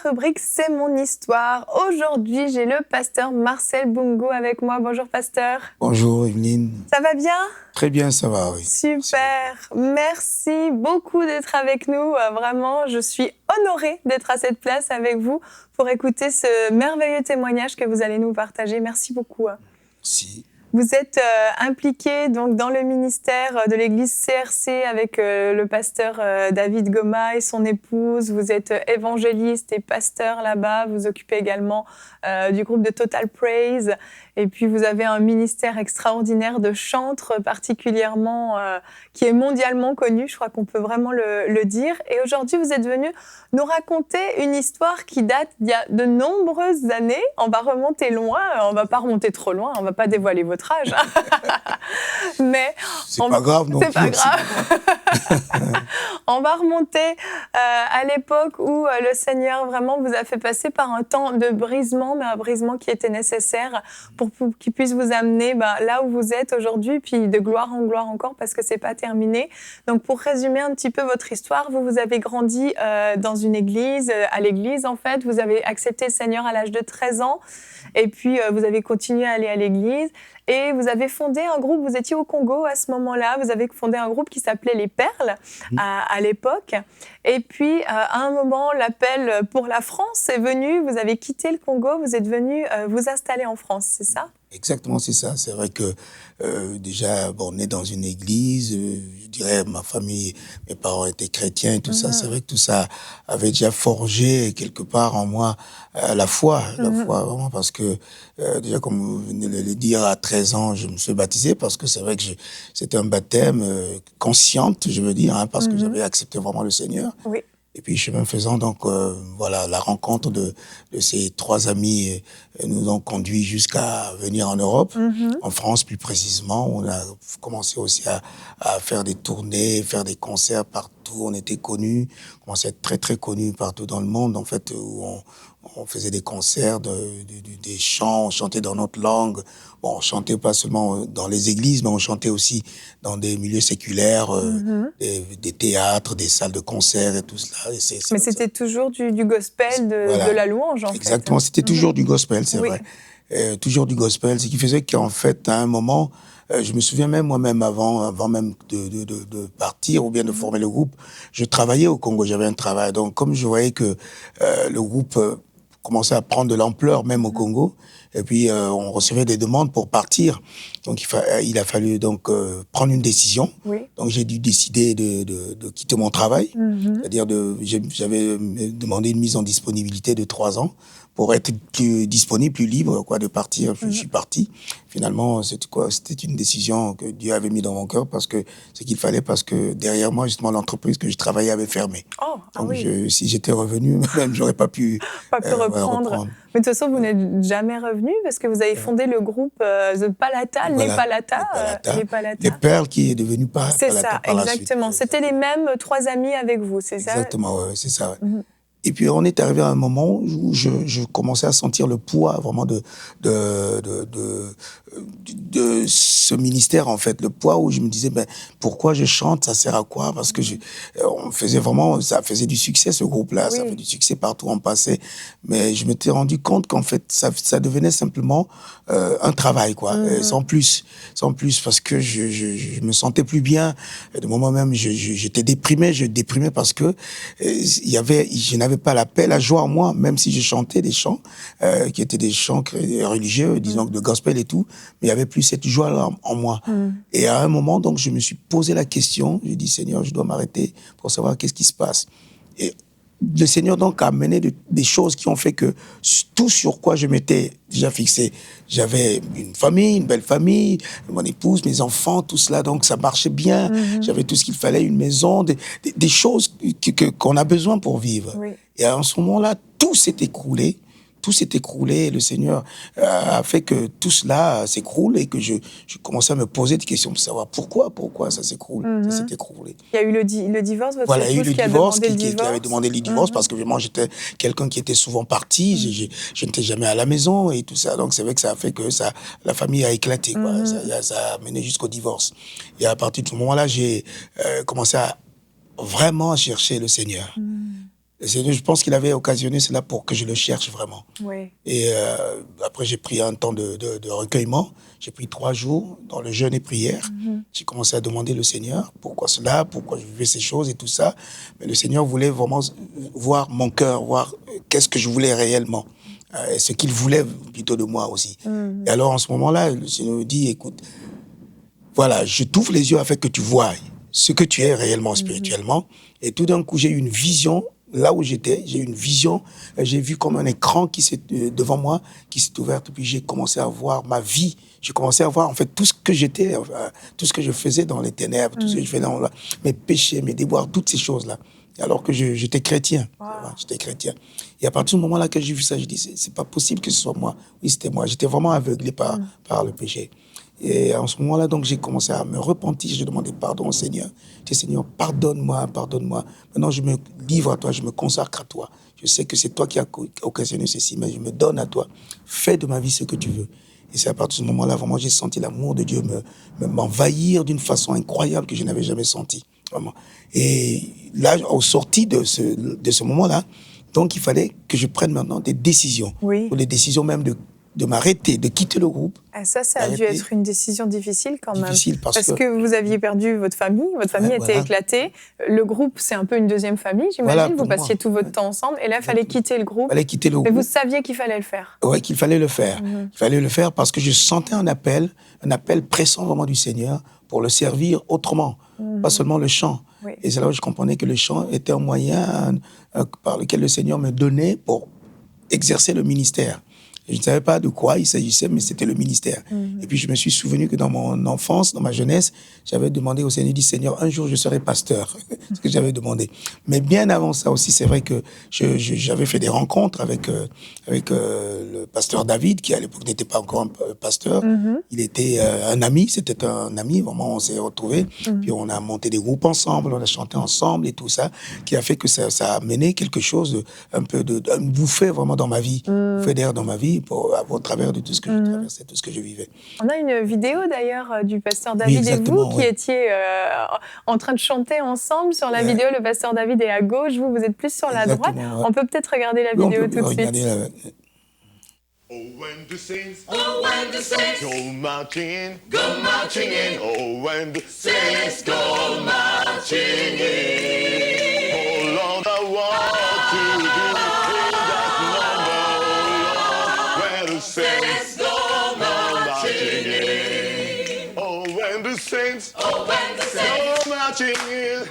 rubrique C'est mon histoire. Aujourd'hui, j'ai le pasteur Marcel Bungo avec moi. Bonjour pasteur. Bonjour Evelyne. Ça va bien? Très bien, ça va, oui. Super. Merci beaucoup d'être avec nous. Vraiment, je suis honorée d'être à cette place avec vous pour écouter ce merveilleux témoignage que vous allez nous partager. Merci beaucoup. Merci. Vous êtes impliqué donc dans le ministère de l'église CRC avec le pasteur David Goma et son épouse. Vous êtes évangéliste et pasteur là-bas. Vous occupez également du groupe de Total Praise. Et puis vous avez un ministère extraordinaire de chantres particulièrement qui est mondialement connu. Je crois qu'on peut vraiment le dire. Et aujourd'hui, vous êtes venu nous raconter une histoire qui date d'il y a de nombreuses années. On va remonter loin. On ne va pas remonter trop loin. On ne va pas dévoiler votre âge. Mais c'est pas grave non plus. C'est pas grave. On va remonter à l'époque où le Seigneur vraiment vous a fait passer par un temps de brisement, mais un brisement qui était nécessaire pour qu'il puisse vous amener là où vous êtes aujourd'hui, puis de gloire en gloire encore, parce que c'est pas terminé. Donc pour résumer un petit peu votre histoire, vous avez grandi dans une église, à l'église en fait. Vous avez accepté le Seigneur à l'âge de 13 ans, et puis vous avez continué à aller à l'église. Et vous avez fondé un groupe, vous étiez au Congo à ce moment-là, vous avez fondé un groupe qui s'appelait Les Perles à l'époque. Et puis, à un moment, l'appel pour la France est venu, vous avez quitté le Congo, vous êtes venu vous installer en France, c'est ça ? Exactement, c'est ça. C'est vrai que déjà, on est dans une église, je dirais, ma famille, mes parents étaient chrétiens et tout ça. C'est vrai que tout ça avait déjà forgé quelque part en moi la foi vraiment, parce que déjà, comme vous venez de le dire, à 13 ans, je me suis baptisé parce que c'est vrai que c'était un baptême consciente, je veux dire, parce que j'avais accepté vraiment le Seigneur. Oui. Et puis, chemin faisant, donc, voilà, la rencontre de ces trois amis nous ont conduit jusqu'à venir en Europe, en France plus précisément. On a commencé aussi à faire des tournées, faire des concerts partout. On était connus, on commençait à être très, très connus partout dans le monde, en fait, où on faisait des concerts, des chants, on chantait dans notre langue. Bon, on chantait pas seulement dans les églises, mais on chantait aussi dans des milieux séculaires, des théâtres, des salles de concert et tout cela. Mais c'était toujours du gospel, de la louange, en fait. Exactement, c'était toujours du gospel, c'est vrai. Toujours du gospel, ce qui faisait qu'en fait, à un moment, je me souviens même moi-même avant même de partir ou bien de former le groupe, je travaillais au Congo, j'avais un travail. Donc, comme je voyais que le groupe commençait à prendre de l'ampleur même au Congo, et puis on recevait des demandes pour partir. Donc il a fallu donc prendre une décision. Oui. Donc j'ai dû décider de quitter mon travail, c'est-à-dire j'avais demandé une mise en disponibilité de 3 ans pour être plus disponible, plus libre, de partir. Je suis parti. Finalement, c'était une décision que Dieu avait mis dans mon cœur parce que ce qu'il fallait, parce que derrière moi, justement, l'entreprise que je travaillais avait fermé. Oh, donc oui. Si j'étais revenu, même j'aurais pas pu reprendre. Mais de toute façon, vous n'êtes jamais revenu parce que vous avez fondé le groupe The Palata, les Palata. Les Perles qui est devenu Palata. C'est ça, exactement. C'était les mêmes 3 amis avec vous, c'est ça ? Exactement, ouais, c'est ça. Ouais. Et puis on est arrivé à un moment où je commençais à sentir le poids vraiment de ce ministère, en fait, le poids où je me disais pourquoi je chante, ça sert à quoi? Parce que on faisait vraiment, ça faisait du succès, ce groupe-là, ça fait du succès partout où on passait, mais je m'étais rendu compte qu'en fait ça devenait simplement un travail, sans plus, parce que je me sentais plus bien. De moment même j'étais déprimé, parce que je n'avais pas la paix, la joie en moi, même si je chantais des chants qui étaient des chants religieux, disons de gospel et tout, mais il y avait plus cette joie-là en moi. Et à un moment, donc, je me suis posé la question, j'ai dit, Seigneur, je dois m'arrêter pour savoir qu'est-ce qui se passe. Et le Seigneur, donc, a amené des choses qui ont fait que tout sur quoi je m'étais déjà fixé, j'avais une famille, une belle famille, mon épouse, mes enfants, tout cela, donc ça marchait bien. J'avais tout ce qu'il fallait, une maison, des choses qu'on a besoin pour vivre. Oui. Et à ce moment-là, tout s'est écroulé. Le Seigneur a fait que tout cela s'écroule et que je commençais à me poser des questions pour savoir pourquoi ça s'écroule, ça s'est écroulé. Il y a eu le divorce, votre voilà, épouse il y a eu le divorce, qui avait demandé le divorce parce que vraiment j'étais quelqu'un qui était souvent parti, je n'étais jamais à la maison et tout ça, donc c'est vrai que ça a fait que la famille a éclaté, ça a mené jusqu'au divorce. Et à partir de ce moment-là, j'ai commencé à vraiment chercher le Seigneur. Le Seigneur, je pense qu'il avait occasionné cela pour que je le cherche vraiment. Oui. Et après, j'ai pris un temps de recueillement. J'ai pris 3 jours dans le jeûne et prière. J'ai commencé à demander le Seigneur pourquoi cela, pourquoi je vivais ces choses et tout ça. Mais le Seigneur voulait vraiment voir mon cœur, voir qu'est-ce que je voulais réellement. Ce qu'il voulait plutôt de moi aussi. Et alors, en ce moment-là, le Seigneur me dit, écoute, voilà, je t'ouvre les yeux afin que tu voies ce que tu es réellement spirituellement. Et tout d'un coup, j'ai eu une vision. Là où j'étais, j'ai eu une vision. J'ai vu comme un écran qui s'est devant moi, qui s'est ouvert. Puis j'ai commencé à voir ma vie. J'ai commencé à voir en fait tout ce que j'étais, tout ce que je faisais dans les ténèbres, tout ce que je faisais dans mes péchés, mes déboires, toutes ces choses-là. Alors que j'étais chrétien. J'étais chrétien. Et à partir du moment-là que j'ai vu ça, je dis c'est pas possible que ce soit moi. Oui, c'était moi. J'étais vraiment aveuglé par le péché. Et en ce moment-là, donc, j'ai commencé à me repentir. J'ai demandé pardon au Seigneur. J'ai dit, Seigneur, pardonne-moi, pardonne-moi. Maintenant, je me livre à toi, je me consacre à toi. Je sais que c'est toi qui as occasionné ceci, mais je me donne à toi. Fais de ma vie ce que tu veux. Et c'est à partir de ce moment-là, vraiment, j'ai senti l'amour de Dieu m'envahir d'une façon incroyable que je n'avais jamais senti. Vraiment. Et là, au sorti de ce moment-là, donc, il fallait que je prenne maintenant des décisions. Oui. Ou des décisions même de m'arrêter, de quitter le groupe. Et ça a dû être une décision difficile quand même. Difficile parce que vous aviez perdu votre famille était éclatée. Le groupe, c'est un peu une deuxième famille, j'imagine. Vous passiez tout votre temps ensemble et là, il fallait quitter le groupe. Mais vous saviez qu'il fallait le faire. Oui, qu'il fallait le faire. Il fallait le faire parce que je sentais un appel pressant vraiment du Seigneur pour le servir autrement, pas seulement le chant. Oui. Et c'est là où je comprenais que le chant était un moyen par lequel le Seigneur me donnait pour exercer le ministère. Je ne savais pas de quoi il s'agissait, mais c'était le ministère. Et puis, je me suis souvenu que dans mon enfance, dans ma jeunesse, j'avais demandé au Seigneur, dit Seigneur, un jour, je serai pasteur. Ce que j'avais demandé. Mais bien avant ça aussi, c'est vrai que j'avais fait des rencontres avec le pasteur David, qui à l'époque n'était pas encore un pasteur. Il était un ami, c'était un ami, vraiment, on s'est retrouvés. Puis, on a monté des groupes ensemble, on a chanté ensemble et tout ça, qui a fait que ça a mené quelque chose, un peu une bouffée vraiment dans ma vie, une bouffée d'air dans ma vie, au travers de tout ce que je traversais, tout ce que je vivais. On a une vidéo d'ailleurs du pasteur David et vous qui étiez en train de chanter ensemble sur la vidéo. Le pasteur David est à gauche, vous êtes plus sur la droite. Ouais. On peut peut-être regarder la vidéo tout de suite. Oh, when the saints go marching in. Oh, when the saints go marching in. Oh, Lord, I want to do that number, Lord, where the saints go marching in. Oh, when the saints go marching in.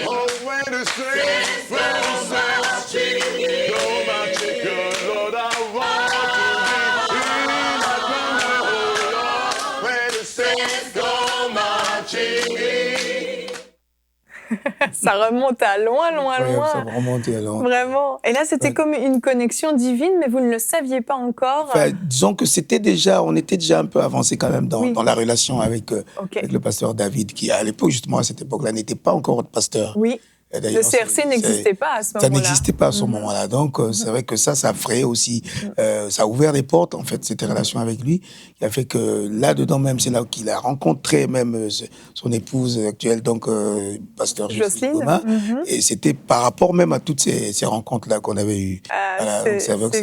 Oh, when the saints go marching in. Go marching in, Lord, I want. Ça remonte à loin. Ça remontait à loin. Vraiment. Et là, c'était comme une connexion divine, mais vous ne le saviez pas encore. Disons que on était déjà un peu avancé quand même dans la relation avec le pasteur David, qui à l'époque, justement à cette époque-là, n'était pas encore votre pasteur. Oui. Le CRC n'existait pas à ce moment-là. Ça n'existait pas à ce moment-là. Donc, c'est vrai que ça a frayé aussi. Ça a ouvert des portes, en fait, cette relation avec lui, qui a fait que là-dedans même, c'est là qu'il a rencontré même son épouse actuelle, donc pasteur Jocelyne Goma. Et c'était par rapport même à toutes ces rencontres-là qu'on avait eues. C'est vrai que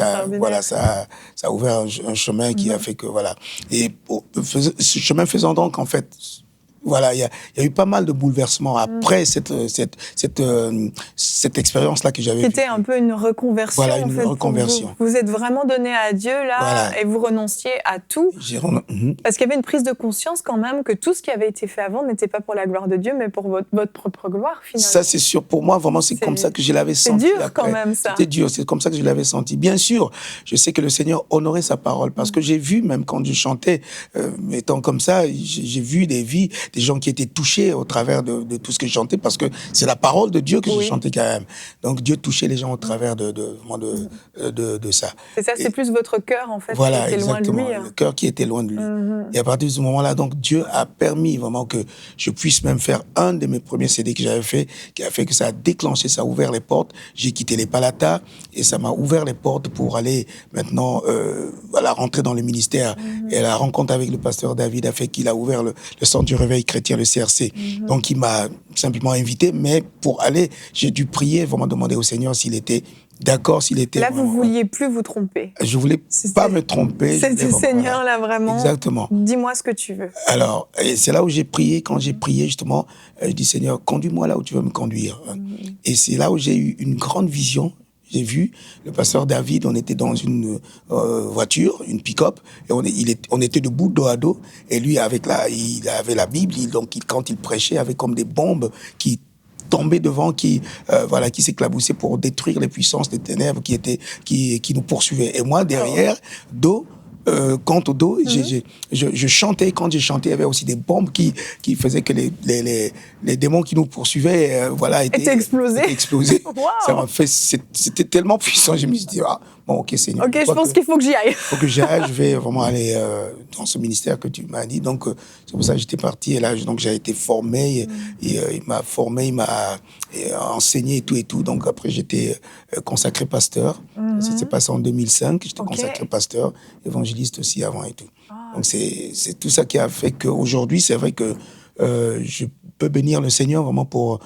ça a ouvert un chemin qui a fait que, voilà. Et ce chemin faisant donc, en fait, voilà, il y a eu pas mal de bouleversements après cette expérience-là que j'avais. C'était un peu une reconversion. Voilà, une reconversion. Vous êtes vraiment donné à Dieu là, et vous renonciez à tout. Parce qu'il y avait une prise de conscience quand même que tout ce qui avait été fait avant n'était pas pour la gloire de Dieu, mais pour votre propre gloire finalement. Ça c'est sûr. Pour moi, vraiment, c'est comme ça que je l'avais senti. C'est dur quand même ça. C'était dur. C'est comme ça que je l'avais senti. Bien sûr, je sais que le Seigneur honorait sa parole parce que j'ai vu même quand je chantais, étant comme ça, j'ai vu des vies. Des gens qui étaient touchés au travers de tout ce que je chantais, parce que c'est la parole de Dieu que je chantais quand même. Donc Dieu touchait les gens au travers de ça. C'est ça, c'est plus votre cœur en fait, voilà, qui était loin de lui. Le cœur qui était loin de lui. Et à partir de ce moment-là, donc Dieu a permis vraiment que je puisse même faire un de mes premiers CD que j'avais fait, qui a fait que ça a déclenché, ça a ouvert les portes. J'ai quitté les Palatas et ça m'a ouvert les portes pour aller maintenant voilà, rentrer dans le ministère. Et la rencontre avec le pasteur David a fait qu'il a ouvert le centre du réveil chrétien, le CRC. Donc, il m'a simplement invité, mais pour aller, j'ai dû prier, vraiment demander au Seigneur s'il était d'accord, s'il était... Là, vous ne vouliez plus vous tromper. Je ne voulais pas me tromper. C'était Seigneur, là, vraiment. Exactement. Dis-moi ce que tu veux. Alors, c'est là où j'ai prié. Quand j'ai prié, justement, je dis, Seigneur, conduis-moi là où tu veux me conduire. Et c'est là où j'ai eu une grande vision. J'ai vu le pasteur David, on était dans une voiture, une pick-up, et on était debout dos à dos, et lui, il avait la Bible, donc quand il prêchait, avait comme des bombes qui tombaient devant, qui s'éclaboussaient pour détruire les puissances des ténèbres qui nous poursuivaient. Et moi, derrière, dos, contre dos, je chantais. Quand je chantais, il y avait aussi des bombes qui faisaient que les démons qui nous poursuivaient, étaient explosés. Wow. Ça m'a fait, c'était tellement puissant. Je me suis dit, bon, ok, Seigneur. Ok, je pense qu'il faut que j'y aille. Il faut que j'y aille. Je vais vraiment aller dans ce ministère que tu m'as dit. Donc, c'est pour ça que j'étais parti. Et là, donc, j'ai été formé. Et, il m'a formé, il m'a enseigné et tout. Donc, après, j'étais consacré pasteur. Ça s'est passé en 2005. J'étais consacré pasteur, évangéliste aussi avant et tout. Donc, c'est tout ça qui a fait qu'aujourd'hui, c'est vrai que je peux bénir le Seigneur vraiment pour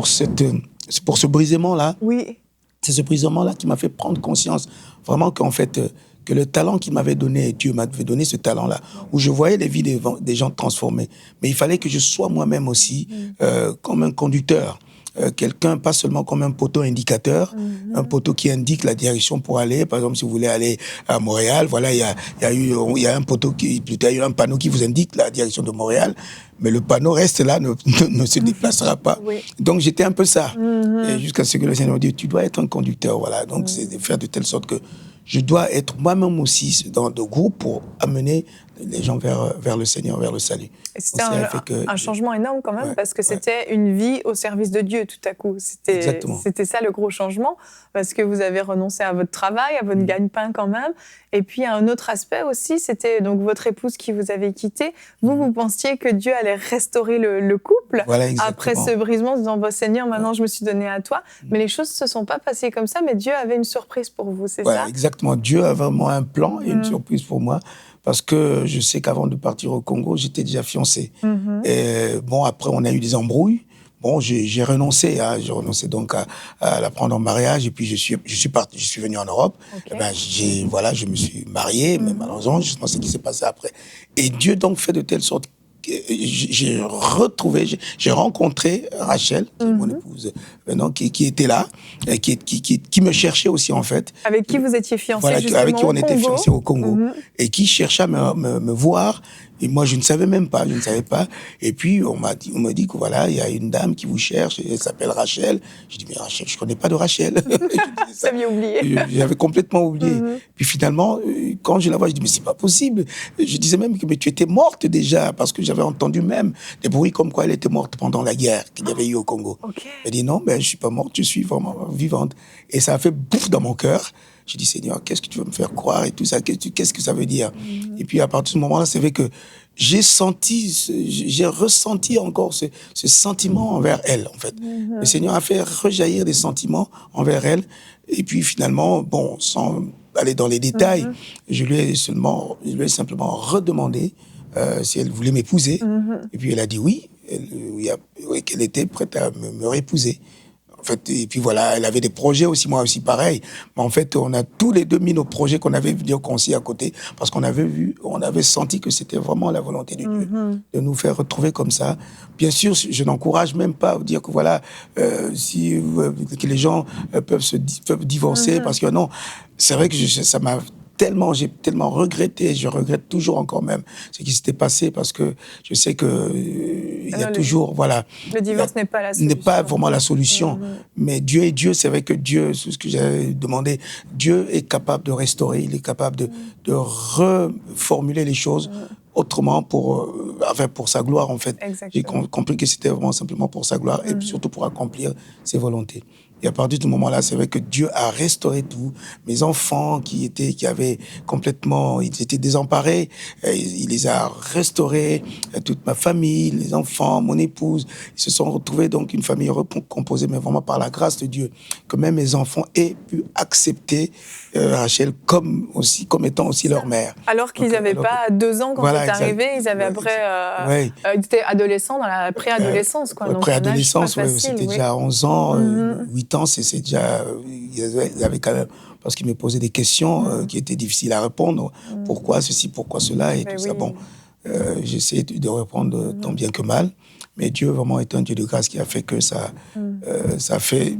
ce brisement-là. Oui. C'est ce brisement-là qui m'a fait prendre conscience vraiment qu'en fait, que le talent qu'il m'avait donné, Dieu m'avait donné ce talent-là, où je voyais les vies des gens transformées. Mais il fallait que je sois moi-même aussi comme un conducteur. Quelqu'un, pas seulement comme un poteau indicateur, un poteau qui indique la direction pour aller. Par exemple, si vous voulez aller à Montréal, voilà, il y a un poteau plutôt, il y a un panneau qui vous indique la direction de Montréal, mais le panneau reste là, ne se déplacera pas. Oui. Donc, j'étais un peu ça. Et jusqu'à ce que le Seigneur me dise, tu dois être un conducteur, voilà. Donc, c'est de faire de telle sorte que je dois être moi-même aussi dans de groupes pour amener les gens vers le Seigneur, vers le salut. Et c'était un changement énorme quand même, parce que c'était une vie au service de Dieu tout à coup. C'était ça le gros changement, parce que vous avez renoncé à votre travail, à votre gagne-pain quand même. Et puis un autre aspect aussi, c'était donc votre épouse qui vous avait quitté. Vous pensiez que Dieu allait restaurer le couple après ce brisement, en disant, Seigneur, maintenant je me suis donné à toi. Mais les choses ne se sont pas passées comme ça, mais Dieu avait une surprise pour vous, c'est ça? Exactement. Dieu a vraiment un plan et une surprise pour moi. Parce que je sais qu'avant de partir au Congo, j'étais déjà fiancé. Et bon, après, on a eu des embrouilles. Bon, j'ai renoncé. J'ai renoncé donc à la prendre en mariage. Et puis, je suis parti, je suis venu en Europe. Et ben, je me suis marié, mais malheureusement, je sais ce qui s'est passé après. Et Dieu donc fait de telle sorte j'ai rencontré Rachel, mon épouse, maintenant, qui était là, et qui me cherchait aussi, en fait. Avec qui vous étiez fiancé, justement, avec qui on était fiancés au Congo. Et qui cherchait à me voir. Et moi, je ne savais même pas, Et puis, on m'a dit que voilà, il y a une dame qui vous cherche, elle s'appelle Rachel. Je dis, mais Rachel, je connais pas de Rachel. Ça m'y oublié. J'avais complètement oublié. Puis finalement, quand je la vois, je dis, mais c'est pas possible. Je disais même que mais tu étais morte déjà, parce que j'avais entendu même des bruits comme quoi elle était morte pendant la guerre qu'il y avait eu au Congo. Elle dit, non, je suis pas morte, je suis vraiment vivante. Et ça a fait bouffe dans mon cœur. J'ai dit, Seigneur, qu'est-ce que tu veux me faire croire et tout ça, qu'est-ce que ça veut dire? Et puis, à partir de ce moment-là, c'est vrai que j'ai ressenti encore ce sentiment envers elle, en fait. Le Seigneur a fait rejaillir des sentiments envers elle. Et puis, finalement, bon, sans aller dans les détails, je lui ai simplement redemandé si elle voulait m'épouser. Et puis, elle a dit oui, qu'elle était prête à me réépouser. En fait, et puis voilà, elle avait des projets aussi, moi aussi pareil. Mais en fait, on a tous les deux mis nos projets qu'on avait concis à côté, parce qu'on avait senti que c'était vraiment la volonté de Dieu de nous faire retrouver comme ça. Bien sûr, je n'encourage même pas à dire que voilà, que les gens peuvent divorcer, parce que non, c'est vrai que ça m'a j'ai tellement regretté, je regrette toujours encore même ce qui s'était passé, parce que je sais que il y a toujours, voilà. Le divorce n'est pas la solution. N'est pas vraiment la solution. Mais Dieu est Dieu, c'est vrai que Dieu, c'est ce que j'avais demandé, Dieu est capable de restaurer, il est capable de reformuler les choses autrement pour sa gloire, en fait. J'ai compris que c'était vraiment simplement pour sa gloire et surtout pour accomplir ses volontés. Et à partir de ce moment-là, c'est vrai que Dieu a restauré tout. Mes enfants qui avaient complètement, ils étaient désemparés, il les a restaurés. Toute ma famille, les enfants, mon épouse, ils se sont retrouvés donc une famille recomposée, mais vraiment par la grâce de Dieu, que même mes enfants aient pu accepter Rachel comme étant aussi leur mère. Alors qu'ils n'avaient pas 2 ans quand c'est arrivé, ils avaient après, ils étaient adolescents dans la préadolescence, quoi. Donc préadolescence, c'était déjà 11 ans, 8 ans, c'est déjà, il y avait quand même, parce qu'il me posait des questions qui étaient difficiles à répondre. Pourquoi ceci, pourquoi cela, et tout ça. Bon, j'essaie de répondre tant bien que mal, mais Dieu vraiment est un Dieu de grâce qui a fait que ça a fait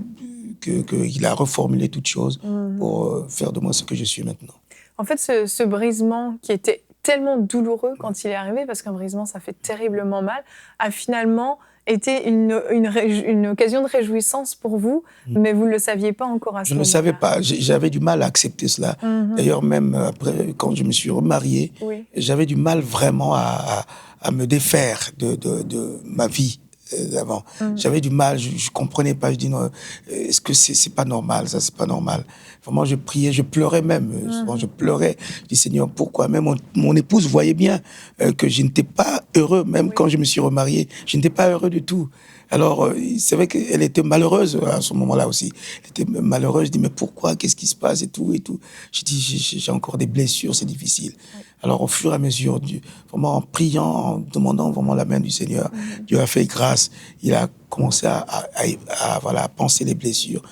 qu'il a reformulé toutes choses pour faire de moi ce que je suis maintenant. En fait, ce brisement qui était tellement douloureux quand il est arrivé, parce qu'un brisement, ça fait terriblement mal, a finalement été une occasion de réjouissance pour vous, mais vous ne le saviez pas encore à ce moment-là. Je ne le savais pas. J'avais du mal à accepter cela. D'ailleurs, même après, quand je me suis remarié, j'avais du mal vraiment à me défaire de ma vie d'avant. J'avais du mal, je comprenais pas. Je dis non, est-ce que c'est pas normal, ça, c'est pas normal. Vraiment, je priais, je pleurais même. Souvent, je pleurais. Je dis Seigneur, pourquoi? Même mon épouse voyait bien que je n'étais pas heureux, même quand je me suis remarié. Je n'étais pas heureux du tout. Alors, c'est vrai qu'elle était malheureuse à ce moment-là aussi. Elle était malheureuse. Je dis, mais pourquoi? Qu'est-ce qui se passe? Et tout, et tout. Je dis, j'ai encore des blessures, c'est difficile. Alors, au fur et à mesure, vraiment en priant, en demandant vraiment la main du Seigneur, Dieu a fait grâce. Il a commencé à penser les blessures,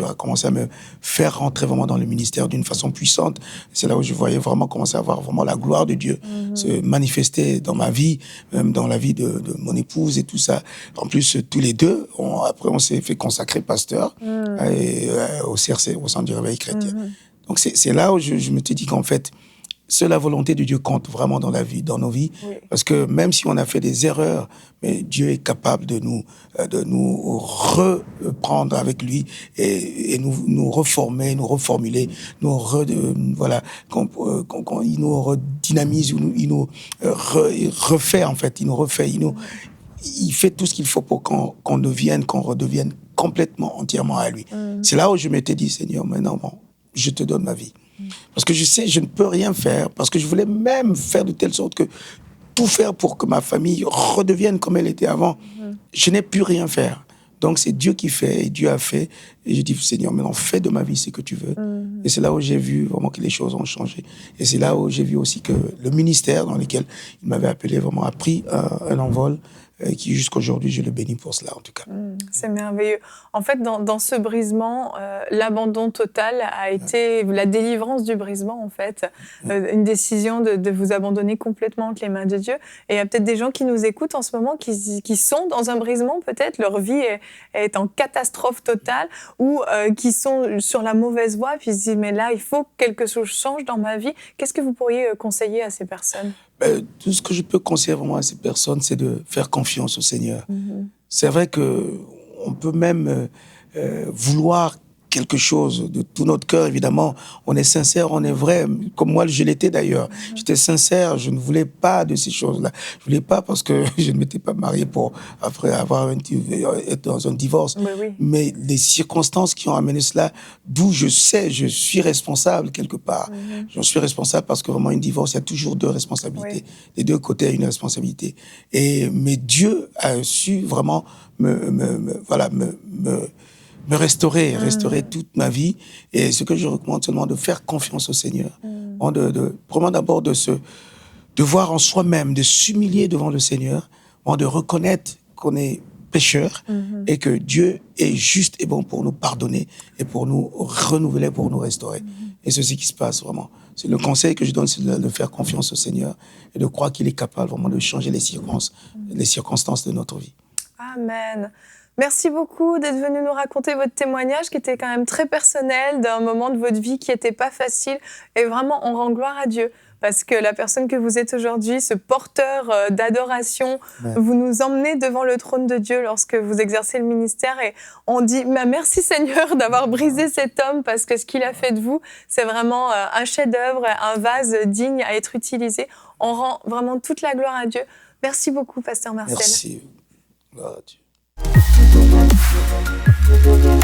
à commencer à me faire rentrer vraiment dans le ministère d'une façon puissante. C'est là où je voyais vraiment commencer à voir vraiment la gloire de Dieu se manifester dans ma vie, même dans la vie de mon épouse et tout ça. En plus, tous les deux, après on s'est fait consacrer pasteur au CRC, au Centre du Réveil Chrétien. Donc c'est là où je me suis dit qu'en fait, seule la volonté de Dieu compte vraiment dans la vie, dans nos vies. Parce que même si on a fait des erreurs, mais Dieu est capable de nous reprendre avec lui et nous reformer, nous reformuler, il nous redynamise, il nous refait en fait, il fait tout ce qu'il faut pour qu'on redevienne complètement, entièrement à lui. C'est là où je m'étais dit, Seigneur, maintenant, je te donne ma vie. Parce que je sais, je ne peux rien faire, parce que je voulais même faire de telle sorte que tout faire pour que ma famille redevienne comme elle était avant. Je n'ai pu rien faire. Donc c'est Dieu qui fait, et Dieu a fait. Et je dis, Seigneur, maintenant fais de ma vie ce que tu veux. Et c'est là où j'ai vu vraiment que les choses ont changé. Et c'est là où j'ai vu aussi que le ministère dans lequel il m'avait appelé vraiment a pris un envol. Qui jusqu'aujourd'hui, je le bénis pour cela, en tout cas. C'est merveilleux. En fait, dans ce brisement, l'abandon total a été la délivrance du brisement, en fait. Une décision de vous abandonner complètement entre les mains de Dieu. Et il y a peut-être des gens qui nous écoutent en ce moment qui sont dans un brisement, peut-être. Leur vie est en catastrophe totale ou qui sont sur la mauvaise voie. Puis ils se disent, mais là, il faut que quelque chose change dans ma vie. Qu'est-ce que vous pourriez conseiller à ces personnes? Tout ce que je peux conseiller vraiment à ces personnes, c'est de faire confiance au Seigneur. C'est vrai qu'on peut même vouloir quelque chose de tout notre cœur, évidemment. On est sincère, on est vrai, comme moi je l'étais d'ailleurs. J'étais sincère, je ne voulais pas de ces choses-là. Je ne voulais pas parce que je ne m'étais pas marié pour, après être dans un divorce. Mais les circonstances qui ont amené cela, d'où je sais, je suis responsable quelque part. J'en suis responsable parce que vraiment, une divorce, il y a toujours deux responsabilités. Les deux côtés ont une responsabilité. Mais Dieu a su vraiment me restaurer toute ma vie. Et ce que je recommande seulement, de faire confiance au Seigneur. Vraiment d'abord de voir en soi-même, de s'humilier devant le Seigneur, de reconnaître qu'on est pécheur et que Dieu est juste et bon pour nous pardonner et pour nous renouveler, pour nous restaurer. Et c'est ce qui se passe vraiment. C'est le conseil que je donne, c'est de faire confiance au Seigneur et de croire qu'il est capable vraiment de changer les circonstances de notre vie. Amen. Merci beaucoup d'être venu nous raconter votre témoignage qui était quand même très personnel, d'un moment de votre vie qui n'était pas facile. Et vraiment, on rend gloire à Dieu. Parce que la personne que vous êtes aujourd'hui, ce porteur d'adoration, vous nous emmenez devant le trône de Dieu lorsque vous exercez le ministère. Et on dit, merci Seigneur d'avoir brisé cet homme, parce que ce qu'il a fait de vous, c'est vraiment un chef-d'œuvre, un vase digne à être utilisé. On rend vraiment toute la gloire à Dieu. Merci beaucoup, Pasteur Marcel. Merci. Gloire à Dieu. Thank you.